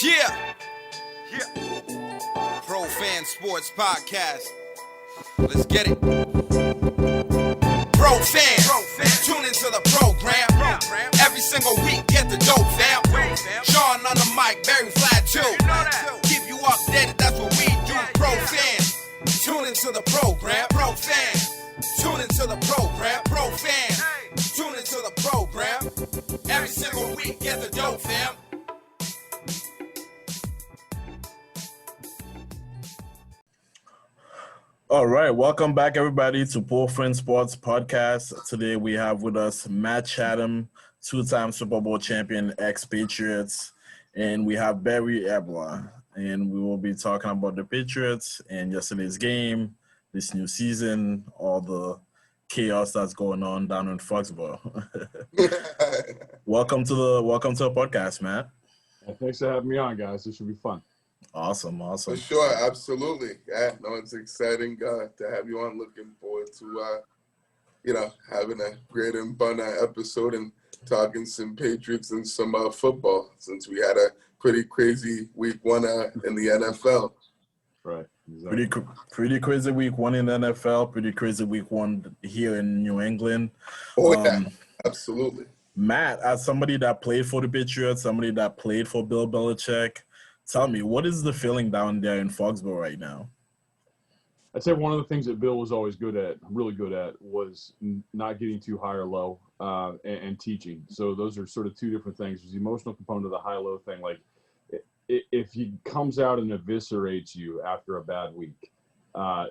Yeah. Pro Fan Sports Podcast. Let's get it. Pro fans, tune into the program. Every single week, get the dope, fam. Sean on the mic, very flat too. Keep you updated, that's what we do. Pro fans, tune into the program. Pro fans, tune into the program. Pro fans, tune into the program. Every single week, get the dope, fam. All right, welcome back, everybody, to Pro Fan Sports Podcast. Today we have with us Matt Chatham, two-time Super Bowl champion, ex-Patriots, and we have Barry Ebua. And we will be talking about the Patriots and yesterday's game, this new season, all the chaos that's going on down in Foxborough. Welcome to the podcast, Matt. Thanks for having me on, guys. This should be fun. Awesome. For sure, absolutely. Yeah, no, it's exciting to have you on. Looking forward to, having a great and fun episode and talking some Patriots and some football, since we had a pretty crazy week one in the NFL. Right. Exactly. Pretty crazy week one in the NFL, pretty crazy week one here in New England. Oh, yeah, absolutely. Matt, as somebody that played for the Patriots, somebody that played for Bill Belichick, tell me, what is the feeling down there in Foxborough right now? I'd say one of the things that Bill was always really good at, was not getting too high or low and teaching. So those are sort of two different things. There's the emotional component of the high-low thing. Like, if he comes out and eviscerates you after a bad week,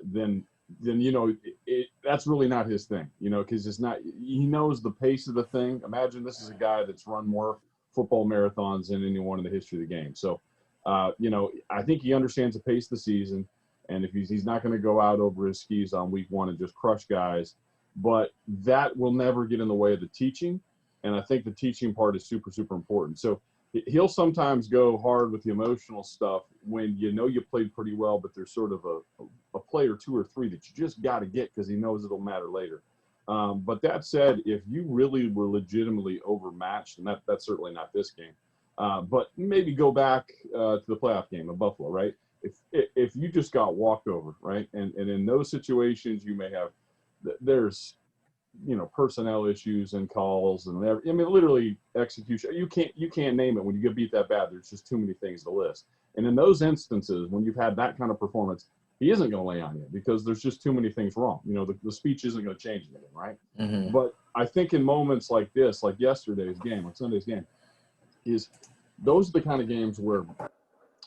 then that's really not his thing, because it's not. He knows the pace of the thing. Imagine this is a guy that's run more football marathons than anyone in the history of the game. So, I think he understands the pace of the season, and if he's not going to go out over his skis on week one and just crush guys, but that will never get in the way of the teaching, and I think the teaching part is super, super important. So he'll sometimes go hard with the emotional stuff when you played pretty well, but there's sort of a play or two or three that you just got to get because he knows it'll matter later. But that said, if you really were legitimately overmatched, and that's certainly not this game, but maybe go back to the playoff game of Buffalo, right? If you just got walked over, right? And in those situations, you may have there's personnel issues and calls and literally execution. You can't name it when you get beat that bad. There's just too many things to list. And in those instances, when you've had that kind of performance, he isn't going to lay on you because there's just too many things wrong. The speech isn't going to change anything, right? Mm-hmm. But I think in moments like this, like yesterday's game, like Sunday's game, those are the kind of games where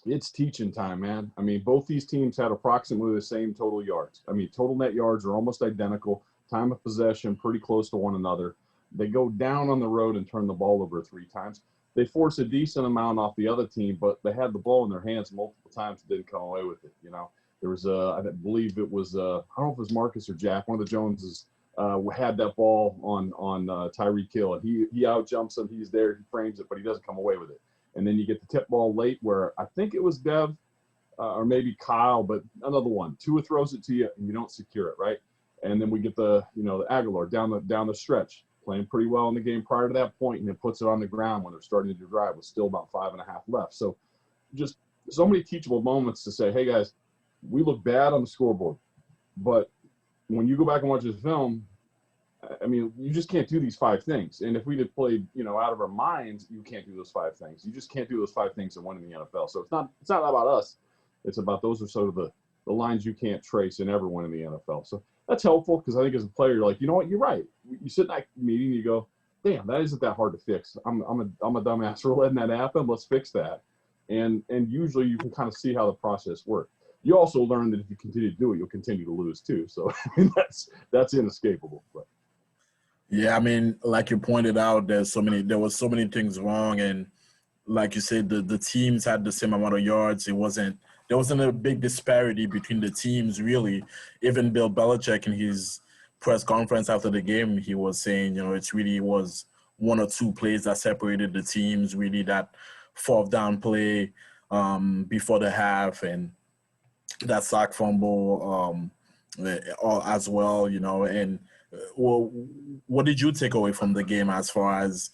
it's teaching time, man. I mean, both these teams had approximately the same total yards. I mean, total net yards are almost identical. Time of possession pretty close to one another. They go down on the road and turn the ball over 3 times. They force a decent amount off the other team, but they had the ball in their hands multiple times and didn't come away with it. There was I believe it was I don't know if it was Marcus or Jack. One of the Joneses had that ball on Tyreek Hill, and he out jumps him. He's there, he frames it, but he doesn't come away with it. And then you get the tip ball late where I think it was Dev or maybe Kyle, but another one. Tua throws it to you and you don't secure it, right? And then we get the Aguilar down the stretch, playing pretty well in the game prior to that point, and then puts it on the ground when they're starting to drive with still about 5.5 left. So just so many teachable moments to say, hey guys, we look bad on the scoreboard, but when you go back and watch this film, I mean, you just can't do these 5 things. And if we had played, out of our minds, you can't do those 5 things. You just can't do those 5 things and win in the NFL. So it's not about us. It's about those are sort of the lines you can't trace and ever win in the NFL. So that's helpful because I think as a player, you're like, you know what, you're right. You sit in that meeting, you go, damn, that isn't that hard to fix. I'm a dumbass for letting that happen. Let's fix that. And usually you can kind of see how the process works. You also learn that if you continue to do it, you'll continue to lose too. So that's inescapable. But. Yeah, I mean, like you pointed out, there was so many things wrong, and like you said, the teams had the same amount of yards. There wasn't a big disparity between the teams, really. Even Bill Belichick in his press conference after the game, he was saying, it really was 1 or 2 plays that separated the teams, really that 4th down play before the half and that sack fumble as well, and well, what did you take away from the game as far as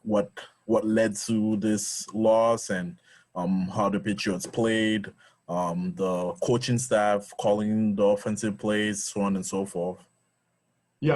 what led to this loss and how the Patriots played, the coaching staff calling the offensive plays, so on and so forth. Yeah,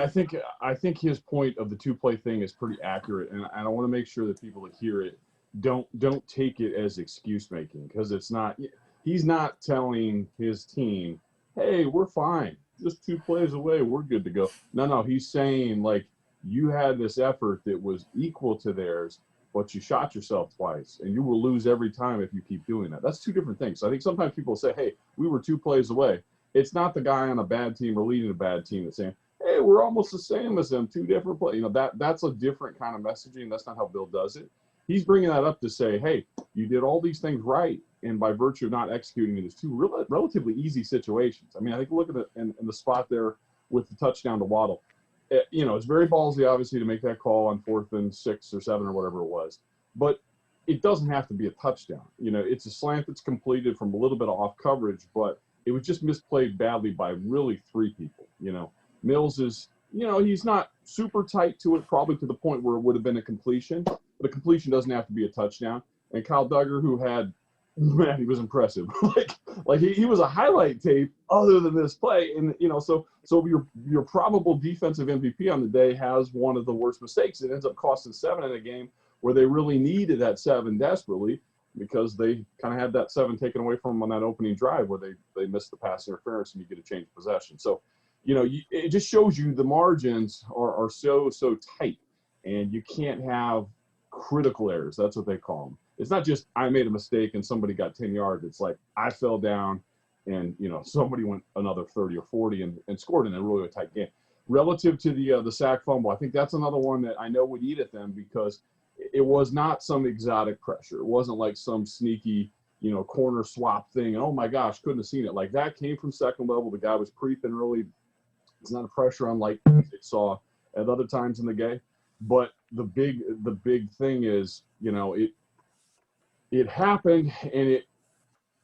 I think his point of the two-play thing is pretty accurate, and I want to make sure that people that hear it don't take it as excuse making, because it's not. He's not telling his team, "Hey, we're fine, just 2 plays away, we're good to go." No, he's saying like you had this effort that was equal to theirs, but you shot yourself twice, and you will lose every time if you keep doing that. That's two different things. So I think sometimes people say, "Hey, we were 2 plays away." It's not the guy on a bad team or leading a bad team that's saying, "Hey, we're almost the same as them, 2 different plays." That's a different kind of messaging. That's not how Bill does it. He's bringing that up to say, "Hey, you did all these things right, and by virtue of not executing it, it's 2 relatively easy situations." I mean, I think look at it in the spot there with the touchdown to Waddle. It's very ballsy, obviously, to make that call on 4th and 6 or 7 or whatever it was, but it doesn't have to be a touchdown. It's a slant that's completed from a little bit of off coverage, but it was just misplayed badly by really 3 people. Mills is, he's not super tight to it, probably to the point where it would have been a completion, but a completion doesn't have to be a touchdown. And Kyle Duggar, who had, man, he was impressive. like he was a highlight tape other than this play. And, so your probable defensive MVP on the day has one of the worst mistakes. It ends up costing 7 in a game where they really needed that 7 desperately, because they kind of had that 7 taken away from them on that opening drive where they missed the pass interference and you get a change of possession. So, it just shows you the margins are so tight, and you can't have critical errors. That's what they call them. It's not just I made a mistake and somebody got 10 yards. It's like I fell down and, somebody went another 30 or 40 and scored in a really tight game. Relative to the sack fumble, I think that's another one that I know would eat at them, because it was not some exotic pressure. It wasn't like some sneaky, corner swap thing. And, oh, my gosh, couldn't have seen it. Like, that came from second level. The guy was creeping early. It's not a pressure unlike it saw at other times in the game. But the big thing is, it happened, and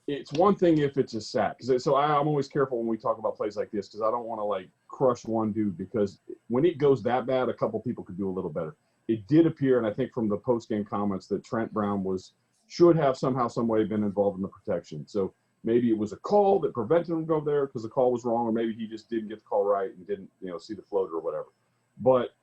it's one thing if it's a sack. So I'm always careful when we talk about plays like this, because I don't want to like crush one dude, because when it goes that bad, a couple people could do a little better. It did appear, and I think from the post-game comments, that Trent Brown should have somehow, some way been involved in the protection. So maybe it was a call that prevented him from going there because the call was wrong, or maybe he just didn't get the call right and didn't, see the floater or whatever. But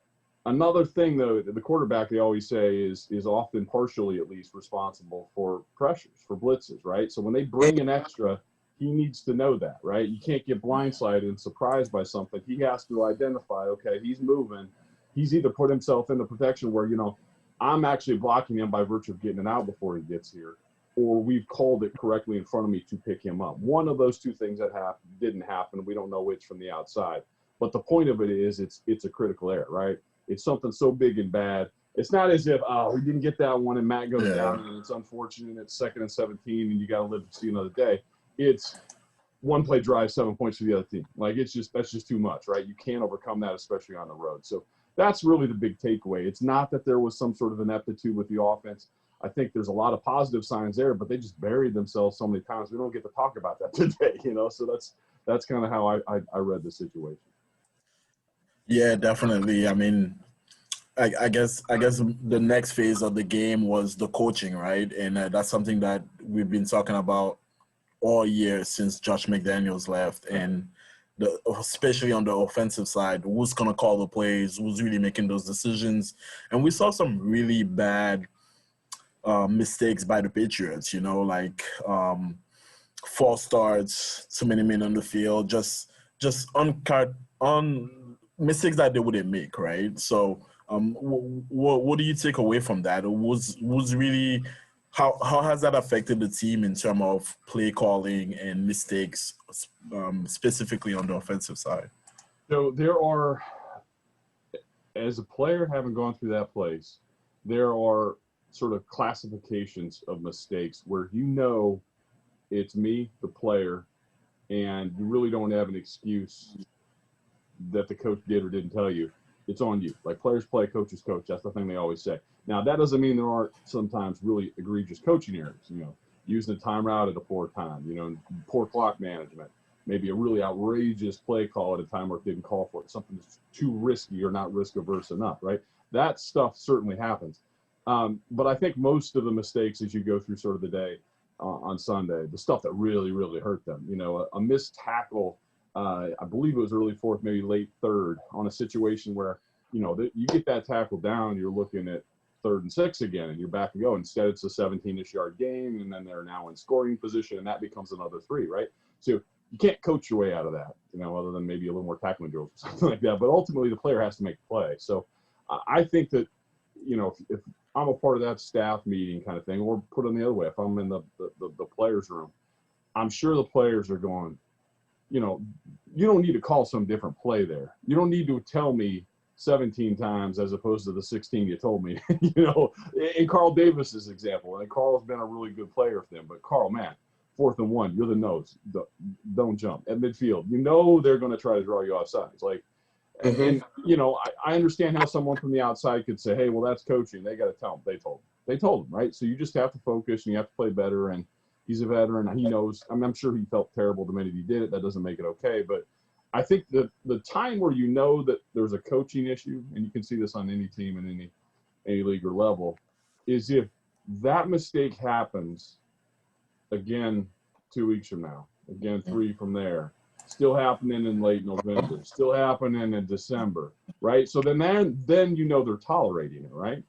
another thing, though, the quarterback, they always say, is often partially at least responsible for pressures, for blitzes, right? So when they bring an extra, he needs to know that, right? You can't get blindsided and surprised by something. He has to identify, okay, he's moving. He's either put himself in the protection where, I'm actually blocking him by virtue of getting it out before he gets here, or we've called it correctly in front of me to pick him up. One of those two things that didn't happen. We don't know which from the outside. But the point of it is it's a critical error, right? It's something so big and bad. It's not as if, we didn't get that one and Matt goes down and it's unfortunate. It's 2nd and 17 and you got to live to see another day. It's 1 play drive, 7 points for the other team. Like, that's just too much, right? You can't overcome that, especially on the road. So that's really the big takeaway. It's not that there was some sort of ineptitude with the offense. I think there's a lot of positive signs there, but they just buried themselves so many times. We don't get to talk about that today, So that's kind of how I read the situation. Yeah, definitely. I mean, I guess the next phase of the game was the coaching, right? And that's something that we've been talking about all year since Josh McDaniels left, and especially on the offensive side, who's gonna call the plays, who's really making those decisions. And we saw some really bad mistakes by the Patriots, like false starts, too many men on the field, just on mistakes that they wouldn't make, right? So what do you take away from that? Was really how has that affected the team in terms of play calling and mistakes, specifically on the offensive side? So there are, as a player having gone through that place, there are sort of classifications of mistakes where it's me, the player, and you really don't have an excuse that the coach did or didn't tell you. It's on you. Like, players play, coaches coach. That's the thing they always say. Now, that doesn't mean there aren't sometimes really egregious coaching errors, using a timeout at a poor time, poor clock management, maybe a really outrageous play call at a time where it didn't call for it, something that's too risky or not risk averse enough, right? that stuff certainly happens. But I think most of the mistakes as you go through sort of the day on Sunday, the stuff that really, really hurt them, a missed tackle, I believe it was early fourth, maybe late third, on a situation where, you get that tackle down, you're looking at 3rd and 6 again, and you're back and go. Instead, it's a 17-ish yard game, and then they're now in scoring position, and that becomes another 3, right? So you can't coach your way out of that, other than maybe a little more tackling drills or something like that. But ultimately, the player has to make the play. So I think that, if I'm a part of that staff meeting kind of thing, or put it the other way, if I'm in the players' room, I'm sure the players are going, you don't need to call some different play there. You don't need to tell me 17 times as opposed to the 16 you told me, in Carl Davis's example. And Carl's been a really good player for them, but Carl, man, 4th and 1, you're the nose. Don't jump at midfield. They're going to try to draw you off sides. Like, and I understand how someone from the outside could say, hey, well, that's coaching. They got to tell them. They told him, right? So you just have to focus and you have to play better. And he's a veteran. And he knows. I'm sure he felt terrible the minute he did it. That doesn't make it okay. But I think that the time where that there's a coaching issue, and you can see this on any team and any league or level, is if that mistake happens again 2 weeks from now, again 3 from there, still happening in late November, still happening in December, right? So then they're tolerating it, right?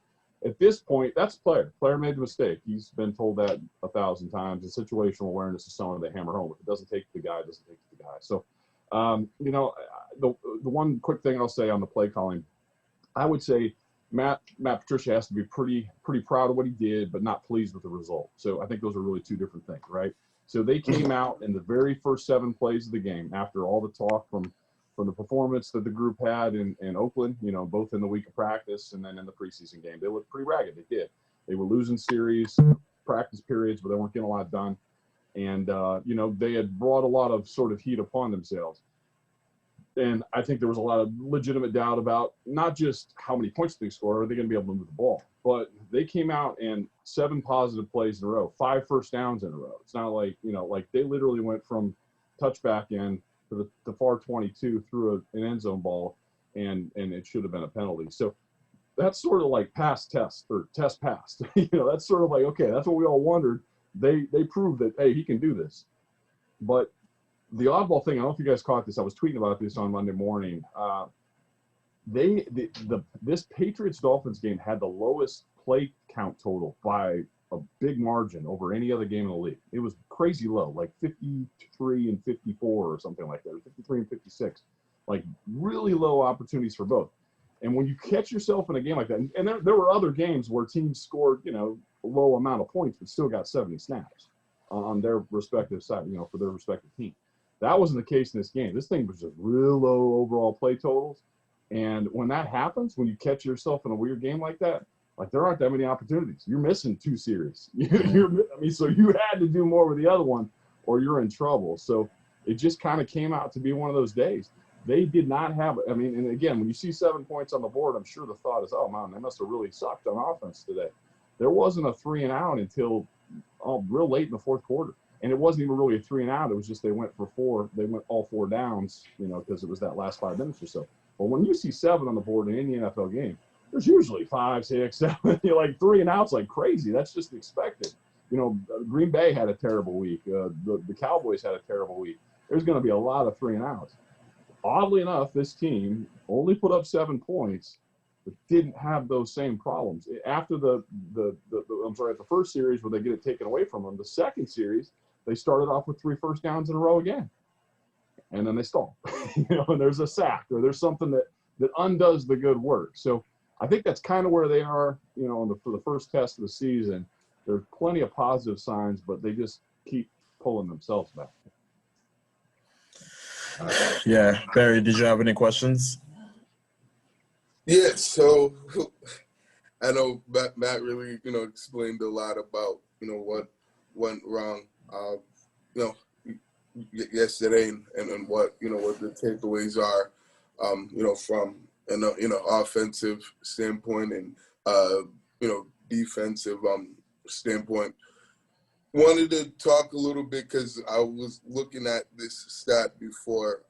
At this point, that's player. Player made the mistake. He's been told that 1,000 times. And situational awareness is something they hammer home. If it doesn't take the guy, it doesn't take the guy. So, the one quick thing I'll say on the play calling, I would say Matt Patricia has to be pretty proud of what he did, but not pleased with the result. So I think those are really two different things, right? So they came out in the very first 7 plays of the game after all the talk from the performance that the group had in Oakland, both in the week of practice and then in the preseason game. They looked pretty ragged. They did. They were losing series, practice periods, but they weren't getting a lot done. And, they had brought a lot of sort of heat upon themselves. And I think there was a lot of legitimate doubt about not just how many points they score, are they going to be able to move the ball, but they came out and 7 positive plays in a row, 5 first downs in a row. It's not like, like they literally went from touchback in to the far 22 through an end zone ball, and it should have been a penalty. So that's sort of like pass test or test passed. That's sort of like, okay, that's what we all wondered. They proved that, hey, he can do this. But the oddball thing, I don't know if you guys caught this. I was tweeting about this on Monday morning. This Patriots Dolphins game had the lowest play count total by a big margin over any other game in the league. It was crazy low, like 53 and 54 or something like that, or 53 and 56, like really low opportunities for both. And when you catch yourself in a game like that, and there were other games where teams scored, a low amount of points, but still got 70 snaps on their respective side, for their respective team. That wasn't the case in this game. This thing was just real low overall play totals. And when that happens, when you catch yourself in a weird game like that, like there aren't that many opportunities. You're missing 2 series. So you had to do more with the other one or you're in trouble. So it just kind of came out to be one of those days. They did not have, and again, when you see 7 points on the board, I'm sure the thought is, oh, man, they must have really sucked on offense today. There wasn't a 3 and out until real late in the fourth quarter. And it wasn't even really a 3 and out. It was just they went for 4. They went all 4 downs, because it was that last 5 minutes or so. But when you see 7 on the board in any NFL game, there's usually 5, 6, 7, like 3 and outs like crazy. That's just expected. Green Bay had a terrible week. The Cowboys had a terrible week. There's going to be a lot of 3 and outs. Oddly enough, this team only put up 7 points, but didn't have those same problems. After the first series where they get it taken away from them, the second series, they started off with 3 first downs in a row again. And then they stall. And there's a sack or there's something that undoes the good work. So I think that's kind of where they are, for the first test of the season. There's plenty of positive signs, but they just keep pulling themselves back. Yeah. Barry, did you have any questions? Yeah, so I know Matt really, explained a lot about, what went wrong, yesterday and what, what the takeaways are, from an, offensive standpoint and, defensive standpoint. Wanted to talk a little bit because I was looking at this stat before,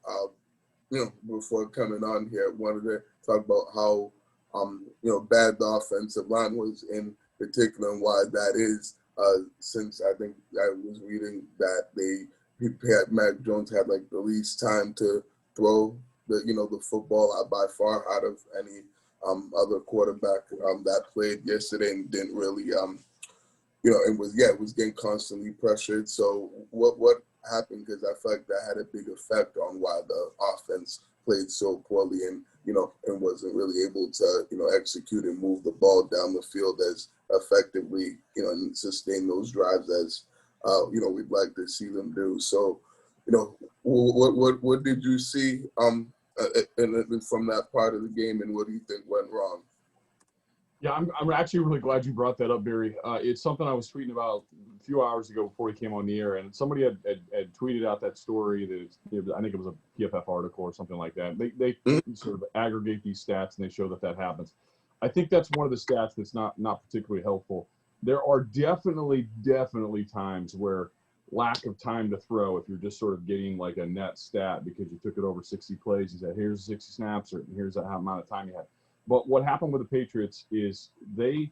before coming on here. Wanted to talk about how bad the offensive line was in particular, and why that is. Since I think I was reading that Mac Jones had like the least time to throw the football out by far out of any other quarterback that played yesterday, and didn't really it was getting constantly pressured. So what happened? Because I feel like that had a big effect on why the offense played so poorly and wasn't really able to execute and move the ball down the field as effectively and sustain those drives as we'd like to see them do. So what did you see from that part of the game, and what do you think went wrong? Yeah, I'm actually really glad you brought that up, Barry. It's something I was tweeting about a few hours ago before he came on the air, and somebody had tweeted out that story that I think it was a PFF article or something like that. They sort of aggregate these stats and they show that happens. I think that's one of the stats that's not particularly helpful. There are definitely times where lack of time to throw, if you're just sort of getting like a net stat because you took it over 60 plays, you said here's 60 snaps or here's the amount of time you had. But what happened with the Patriots is they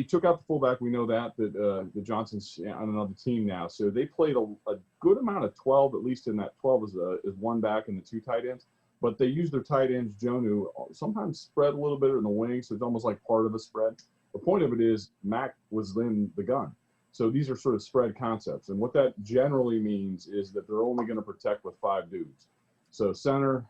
took out the fullback. We know that the Johnson's on another team now. So they played a good amount of 12, at least in that 12 is one back and the two tight ends. But they used their tight ends, Jonnu, sometimes spread a little bit in the wing, so it's almost like part of a spread. The point of it is Mac was in the gun. So these are sort of spread concepts. And what that generally means is that they're only going to protect with 5 dudes. So center,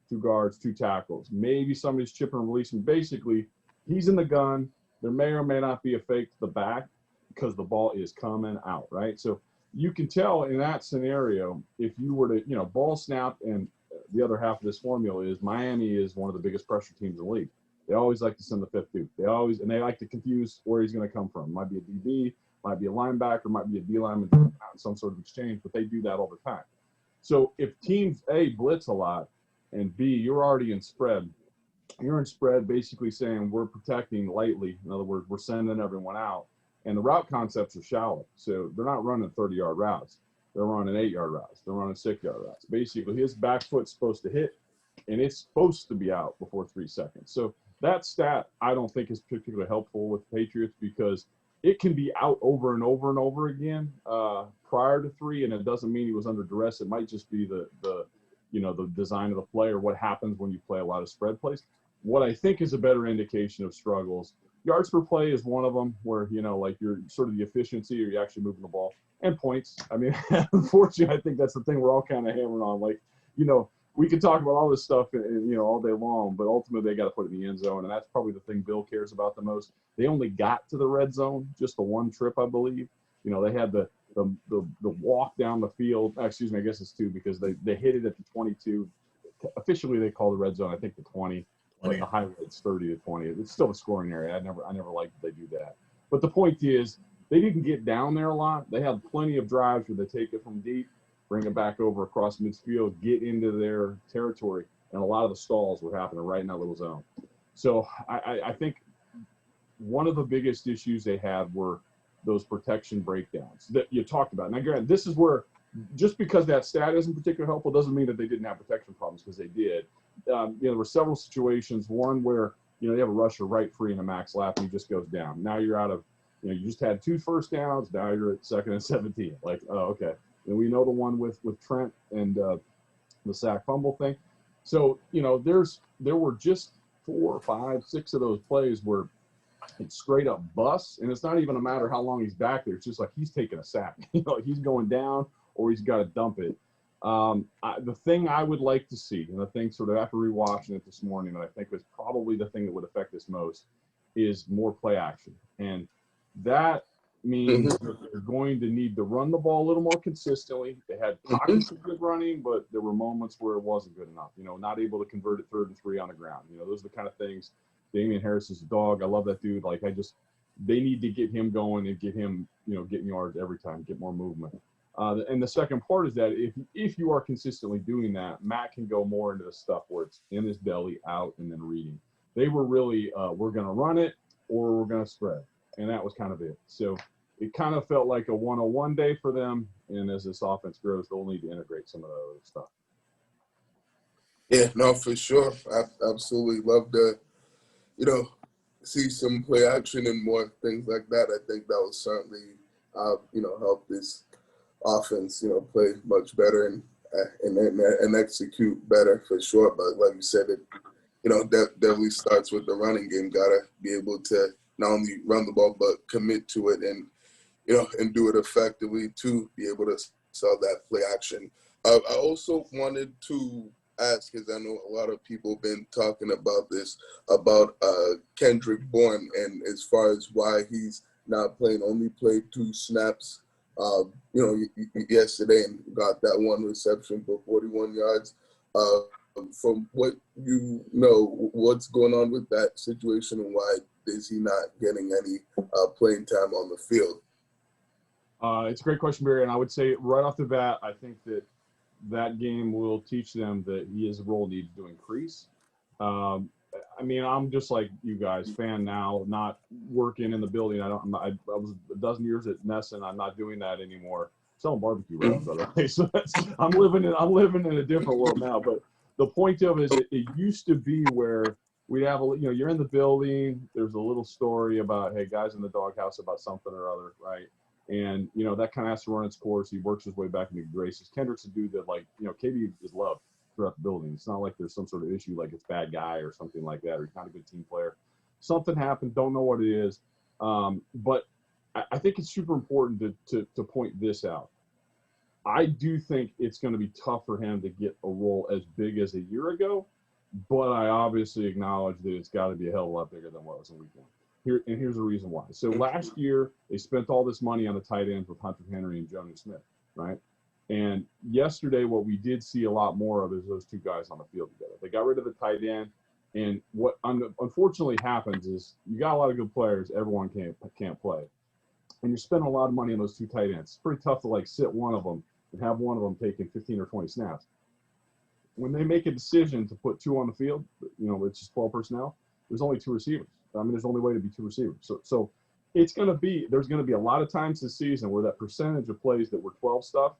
2 guards, 2 tackles. Maybe somebody's chipping and releasing. Basically, he's in the gun. There may or may not be a fake to the back because the ball is coming out, right? So you can tell in that scenario, if you were to, ball snap, and the other half of this formula is Miami is one of the biggest pressure teams in the league. They always like to send the 5th dude. They like to confuse where he's going to come from. Might be a DB, might be a linebacker, might be a D lineman in some sort of exchange, but they do that all the time. So if teams A blitz a lot, and B, you're already in spread. You're in spread basically saying we're protecting lightly. In other words, we're sending everyone out. And the route concepts are shallow. So they're not running 30-yard routes. They're running 8-yard routes. They're running 6-yard routes. Basically, his back foot's supposed to hit, and it's supposed to be out before 3 seconds. So that stat I don't think is particularly helpful with the Patriots because it can be out over and over and over again prior to 3, and it doesn't mean he was under duress. It might just be the design of the play or what happens when you play a lot of spread plays. What I think is a better indication of struggles, yards per play is one of them where, like you're sort of the efficiency or you're actually moving the ball, and points. I mean, unfortunately, I think that's the thing we're all kind of hammering on. Like, we can talk about all this stuff all day long, but ultimately they got to put it in the end zone. And that's probably the thing Bill cares about the most. They only got to the red zone just the one trip, I believe. They had the walk down the field. Excuse me, I guess it's 2 because they hit it at the 22. Officially, they call the red zone, I think, the 20. But the highlight's 30 to 20. It's still a scoring area. I never liked that they do that. But the point is, they didn't get down there a lot. They had plenty of drives where they take it from deep, bring it back over across midfield, get into their territory, and a lot of the stalls were happening right in that little zone. So I think one of the biggest issues they had were those protection breakdowns that you talked about. Now, granted, this is where just because that stat isn't particularly helpful doesn't mean that they didn't have protection problems, because they did. There were several situations, one where, you have a rusher right free in a max lap and he just goes down. Now you're out of, you just had 2 first downs. Now you're at 2nd and 17. Like, oh, okay. And we know the one with Trent and the sack fumble thing. So, there were just 4, 5, 6 of those plays where it's straight up busts, and it's not even a matter how long he's back there. It's just like he's taking a sack. He's going down or he's got to dump it. The thing I would like to see, and the thing sort of after rewatching it this morning that I think was probably the thing that would affect this most, is more play action. And that means that they're going to need to run the ball a little more consistently. They had pockets of good running, but there were moments where it wasn't good enough. Not able to convert it 3rd and 3 on the ground. Those are the kind of things. Damian Harris is a dog. I love that dude. Like, they need to get him going and get him, getting yards every time, get more movement. And the second part is that if you are consistently doing that, Matt can go more into the stuff where it's in his belly, out, and then reading. They were really, we're going to run it or we're going to spread. And that was kind of it. So it kind of felt like a 101 day for them. And as this offense grows, they'll need to integrate some of the other stuff. Yeah, no, for sure. I absolutely love the see some play action and more things like that, I think that will certainly, help this offense, play much better and execute better for sure. But like you said, that definitely starts with the running game. Gotta be able to not only run the ball but commit to it and and do it effectively to be able to sell that play action. I also wanted to ask, because I know a lot of people have been talking about this, about Kendrick Bourne, and as far as why he's not playing, only played 2 snaps, yesterday and got that 1 reception for 41 yards. From what you know, what's going on with that situation and why is he not getting any playing time on the field? It's a great question, Barry, and I would say right off the bat, I think that game will teach them that his role needs to increase. I'm just like you guys, fan now, not working in the building. I was a dozen years at Nesson. I'm not doing that anymore. Selling barbecue wraps, by the way. So I'm living in a different world now. But the point of it is, it used to be where we'd have you're in the building. There's a little story about, hey, guys in the doghouse about something or other, right? And, that kind of has to run its course. He works his way back into graces. Kendrick's a dude that, KB is loved throughout the building. It's not like there's some sort of issue, like it's bad guy or something like that, or he's not a good team player. Something happened, don't know what it is. But I think it's super important to point this out. I do think it's going to be tough for him to get a role as big as a year ago, but I obviously acknowledge that it's got to be a hell of a lot bigger than what it was in week 1. Here's the reason why. So last year, they spent all this money on the tight ends with Hunter Henry and Johnny Smith, right? And yesterday, what we did see a lot more of is those 2 guys on the field together. They got rid of the tight end, and what unfortunately happens is you got a lot of good players, everyone can't play. And you're spending a lot of money on those 2 tight ends. It's pretty tough to, sit one of them and have one of them taking 15 or 20 snaps. When they make a decision to put 2 on the field, it's just 12 personnel, there's only 2 receivers. There's only way to be 2 receivers. So there's going to be a lot of times this season where that percentage of plays that were 12 stuff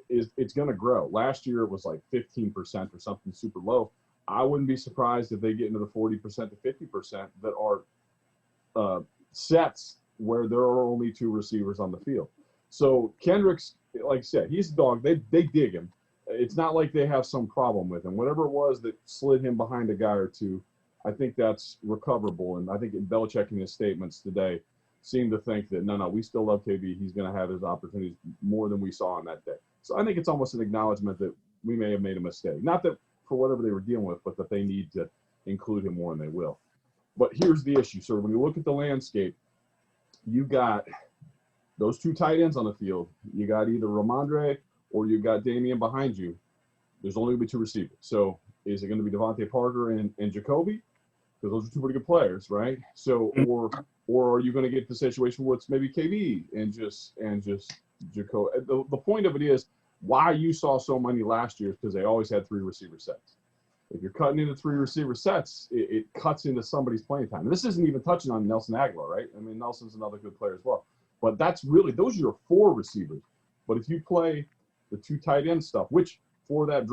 it's going to grow. Last year it was like 15% or something super low. I wouldn't be surprised if they get into the 40% to 50% that are sets where there are only 2 receivers on the field. So Kendrick's, like I said, he's a dog. They dig him. It's not like they have some problem with him. Whatever it was that slid him behind a guy or 2, I think that's recoverable. And I think Belichick in his statements today seemed to think that, no, we still love KB. He's going to have his opportunities more than we saw on that day. So I think it's almost an acknowledgement that we may have made a mistake. Not that for whatever they were dealing with, but that they need to include him more, and they will. But here's the issue. So when you look at the landscape, you got those 2 tight ends on the field. You got either Ramondre or you got Damian behind you. There's only going to be 2 receivers. So is it going to be Devontae Parker and Jacoby? Because those are 2 pretty good players, right? So or are you going to get the situation where it's maybe KB and just Jacoby? The point of it is why you saw so many last year is because they always had 3 receiver sets. If you're cutting into 3 receiver sets, it cuts into somebody's playing time. And this isn't even touching on Nelson Aguilar, right? I mean, Nelson's another good player as well. But that's really, those are your 4 receivers. But if you play the 2 tight end stuff, which for that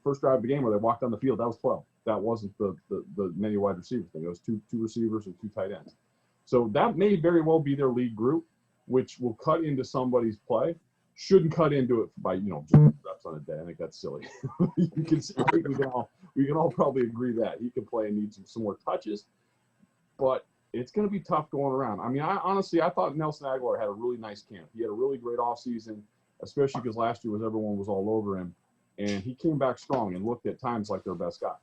first drive of the game where they walked on the field, that was 12. That wasn't the many wide receiver thing. It was two receivers and 2 tight ends. So that may very well be their lead group, which will cut into somebody's play. Shouldn't cut into it by, just reps on a day. I think that's silly. I think we can all probably agree that he can play and needs some more touches, but it's going to be tough going around. I mean, I thought Nelson Aguilar had a really nice camp. He had a really great offseason, especially because last year everyone was all over him, and he came back strong and looked at times like their best guy,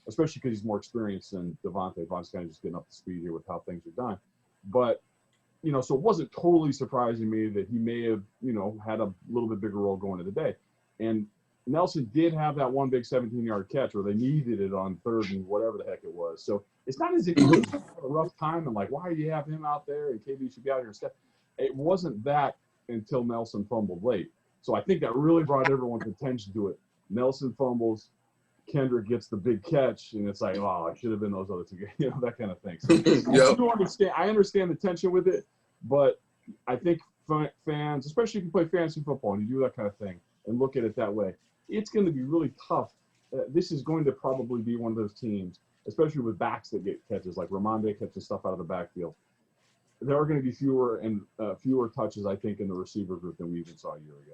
especially because he's more experienced than Devontae. Devontae's kind of just getting up to speed here with how things are done. But so it wasn't totally surprising me that he may have, had a little bit bigger role going to the day. And Nelson did have that one big 17-yard catch where they needed it on 3rd and whatever the heck it was. So it's not as if he was having a rough time and like, why do you have him out there and KB should be out here instead? It wasn't that until Nelson fumbled late. So I think that really brought everyone's attention to it. Nelson fumbles, Kendrick gets the big catch, and it's like, oh, I should have been those other 2 guys, that kind of thing. So I understand the tension with it, but I think fans, especially if you play fantasy football and you do that kind of thing and look at it that way, it's going to be really tough. This is going to probably be one of those teams especially with backs that get catches, like Ramonde catches stuff out of the backfield. There are going to be fewer touches, I think, in the receiver group than we even saw a year ago.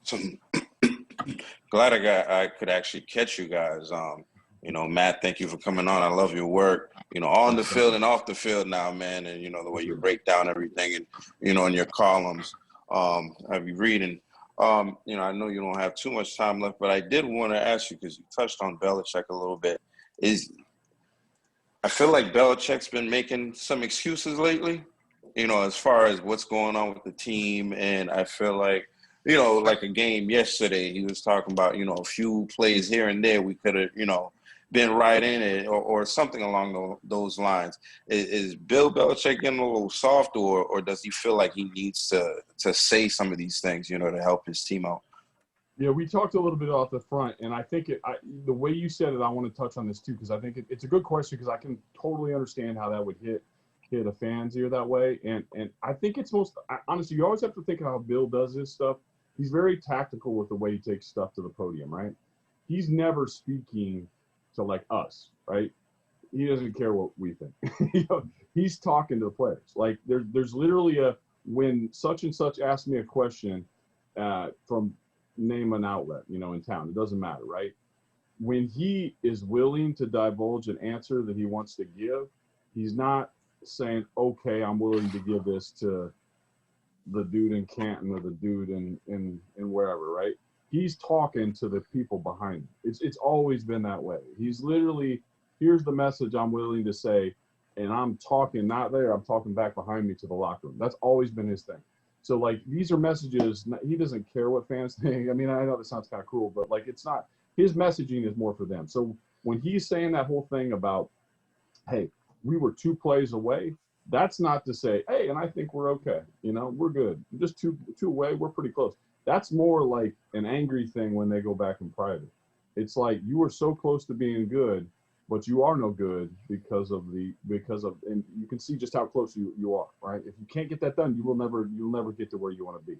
So glad I could actually catch you guys. Matt, thank you for coming on. I love your work, on the field and off the field now, man. And, the way you break down everything and, in your columns, have you reading. I know you don't have too much time left, but I did want to ask you, because you touched on Belichick a little bit, I feel like Belichick's been making some excuses lately, as far as what's going on with the team. And I feel like, like a game yesterday, he was talking about, a few plays here and there we could have, been right in it or something along those lines. Is Bill Belichick getting a little soft, or does he feel like he needs to say some of these things, to help his team out? Yeah, we talked a little bit off the front, and I think the way you said it, I want to touch on this too, because I think it's a good question, because I can totally understand how that would hit a fan's ear that way. And I think it's honestly, you always have to think of how Bill does this stuff. He's very tactical with the way he takes stuff to the podium, right? He's never speaking to like us, right? He doesn't care what we think. He's talking to the players. Like there's literally when such and such asked me a question from name an outlet, in town, it doesn't matter, right? When he is willing to divulge an answer that he wants to give, he's not saying, okay, I'm willing to give this to the dude in Canton or the dude in wherever, right? He's talking to the people behind him. It's always been that way. He's literally, here's the message I'm willing to say, and I'm talking not there, I'm talking back behind me to the locker room. That's always been his thing. So, like, these are messages, he doesn't care what fans think. I mean, I know that sounds kind of cruel, but, like, it's not, his messaging is more for them. So when he's saying that whole thing about, hey, we were 2 plays away, that's not to say, hey, and I think we're okay. We're good. Just two away, we're pretty close. That's more like an angry thing when they go back in private. It's like, you were so close to being good, but you are no good because of and you can see just how close you are, right? If you can't get that done, you'll never get to where you want to be.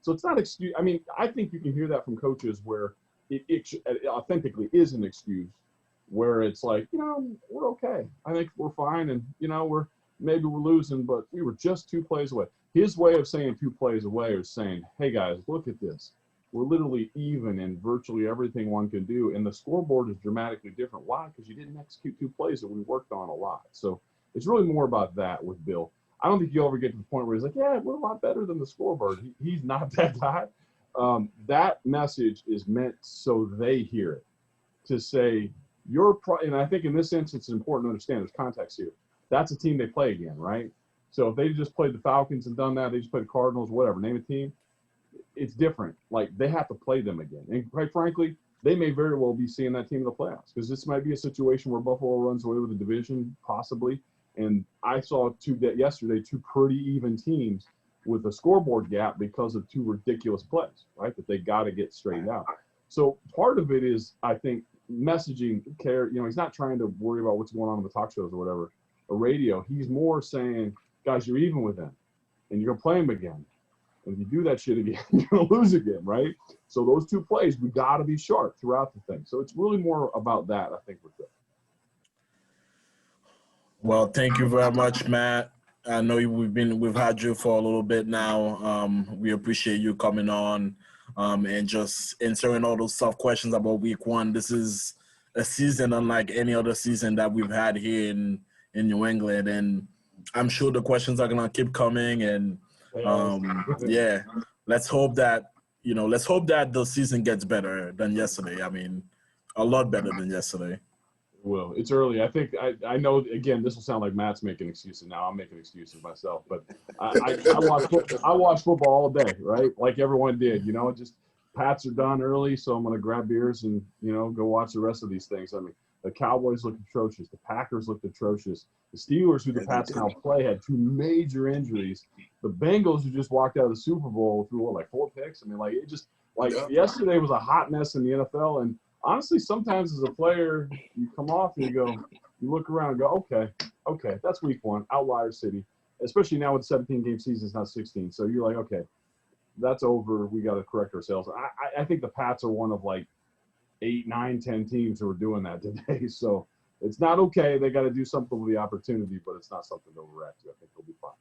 So it's not excuse. I mean, I think you can hear that from coaches where it authentically is an excuse, where it's like, we're okay. I think we're fine, and maybe we're losing, but we were just 2 plays away. His way of saying 2 plays away is saying, hey guys, look at this. We're literally even in virtually everything one can do, and the scoreboard is dramatically different. Why? Because you didn't execute 2 plays that we worked on a lot. So it's really more about that with Bill. I don't think you'll ever get to the point where he's like, yeah, we're a lot better than the scoreboard. He's not that guy. That message is meant so they hear it, to say, and I think in this instance, it's important to understand there's context here. That's a team they play again, right? So if they just played the Falcons and done that, they just played the Cardinals, whatever, name a team, it's different. Like, they have to play them again. And quite frankly, they may very well be seeing that team in the playoffs, because this might be a situation where Buffalo runs away with the division, possibly. And I saw yesterday 2 pretty even teams with a scoreboard gap because of 2 ridiculous plays, right, that they got to get straightened out. So part of it is, I think, messaging care. He's not trying to worry about what's going on in the talk shows or whatever, or radio. He's more saying, guys, you're even with them, and you're going to play them again. And if you do that shit again, you're going to lose again, right? So those 2 plays, we got to be sharp throughout the thing. So it's really more about that, I think, with it. Well, thank you very much, Matt. I know we've had you for a little bit now. We appreciate you coming on and just answering all those tough questions about week 1. This is a season unlike any other season that we've had here in New England, and I'm sure the questions are gonna keep coming. And yeah, let's hope that the season gets better than yesterday. I mean, a lot better than yesterday. Well, it's early. I think I know, again, this will sound like Matt's making excuses now. I'm making excuses myself. But I watch football all day, right? Like everyone did. Just Pats are done early, so I'm going to grab beers and, go watch the rest of these things. I mean, the Cowboys looked atrocious. The Packers looked atrocious. The Steelers, who the Pats now play, had 2 major injuries. The Bengals, who just walked out of the Super Bowl, threw, 4 picks? I mean, yesterday was a hot mess in the NFL. And honestly, sometimes as a player, you come off and you look around and go, okay, that's week 1, outlier city, especially now with 17-game seasons, not 16. So you're like, okay, that's over. We got to correct ourselves. I think the Pats are one of 8, 9, 10 teams who are doing that today. So it's not okay. They got to do something with the opportunity, but it's not something to overreact to. I think they'll be fine.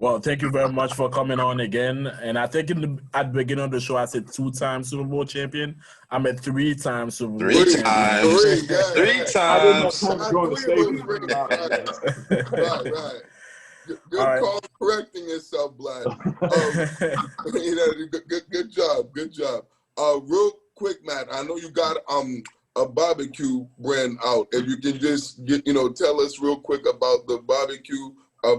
Well, thank you very much for coming on again. And I think at the beginning of the show, I said 2-time Super Bowl champion. I'm a 3-time Super Bowl Three champion. times. Three I didn't have Times. time to go in the stadium. Right. Good All right. call correcting yourself, Vlad. Good job. Real quick, Matt, I know you got a barbecue brand out. If you can just tell us real quick about the barbecue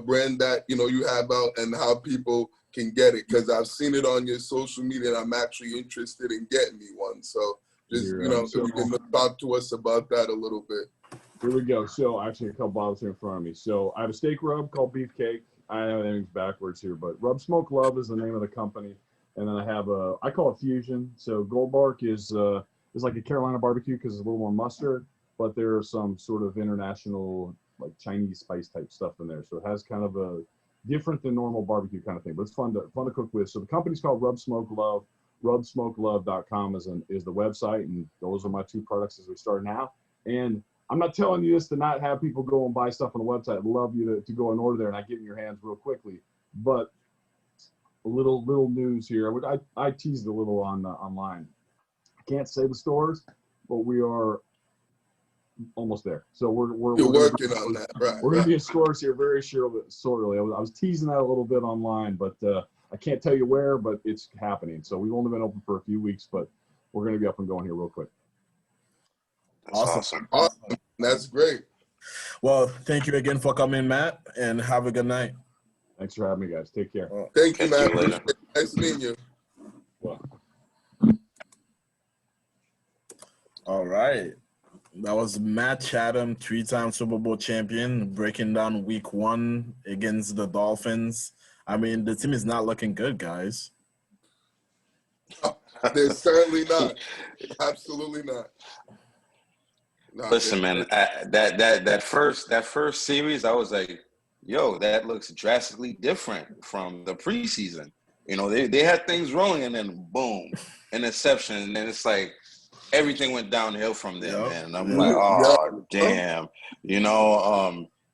brand that you have out and how people can get it, because I've seen it on your social media and I'm actually interested in getting me one. So just if you can talk to us about that a little bit. Here we go. So actually a couple bottles here in front of me. So I have a steak rub called Beefcake. I have everything's backwards here, but Rub Smoke Love is the name of the company. And then I have I call it Fusion. So Gold Bark is like a Carolina barbecue because it's a little more mustard, but there are some sort of international like Chinese spice type stuff in there. So it has kind of a different than normal barbecue kind of thing, but it's fun to cook with. So the company's called Rub Smoke Love. RubSmokeLove.com is the website, and those are my two products as we start now. And I'm not telling you this to not have people go and buy stuff on the website. I'd love you to go and order there and I get in your hands real quickly. But a little news here. I teased a little online. I can't say the stores, but we are almost there. So we're working on that, right? We're going to be in stores here very shortly. I was teasing that a little bit online, but I can't tell you where, but it's happening. So we've only been open for a few weeks, but we're going to be up and going here real quick. Awesome. That's great. Well, thank you again for coming, Matt, and have a good night. Thanks for having me, guys. Take care. Thank you, Catch you man. later. Nice meeting you. Well. All right. That was Matt Chatham, 3-time Super Bowl champion, breaking down week 1 against the Dolphins. I mean, the team is not looking good, guys. They're certainly not. Absolutely not. No, Listen, man, that first series, I was like, yo, that looks drastically different from the preseason. They had things rolling, and then boom, interception, and then it's like everything went downhill from there, man. And I'm like, oh, damn,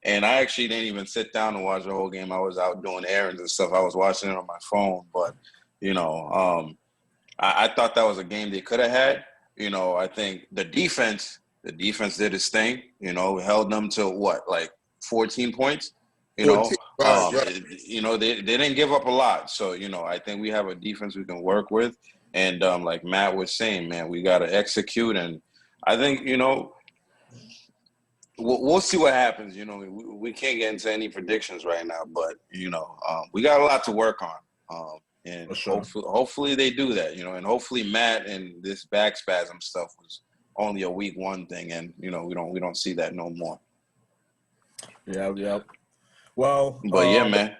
and I actually didn't even sit down and watch the whole game. I was out doing errands and stuff. I was watching it on my phone, but I thought that was a game they could have had. I think the defense did its thing. We held them to like 14 points. 14, right. They didn't give up a lot. So I think we have a defense we can work with. And like Matt was saying, man, we got to execute. And I think we'll see what happens. We can't get into any predictions right now, but we got a lot to work on. And sure. hopefully they do that. And hopefully Matt and this back spasm stuff was only a week 1 thing, and we don't see that no more. Yeah. Well, but yeah, man.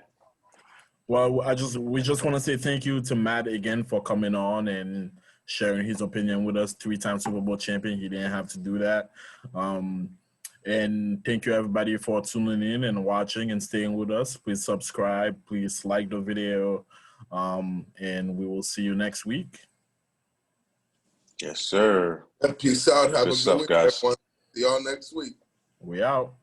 Well, we just want to say thank you to Matt again for coming on and sharing his opinion with us. 3-time Super Bowl champion. He didn't have to do that. And thank you everybody for tuning in and watching and staying with us. Please subscribe. Please like the video. And we will see you next week. Yes, sir. Peace out. Have Good a stuff, good week, guys. everyone. See y'all next week. We out.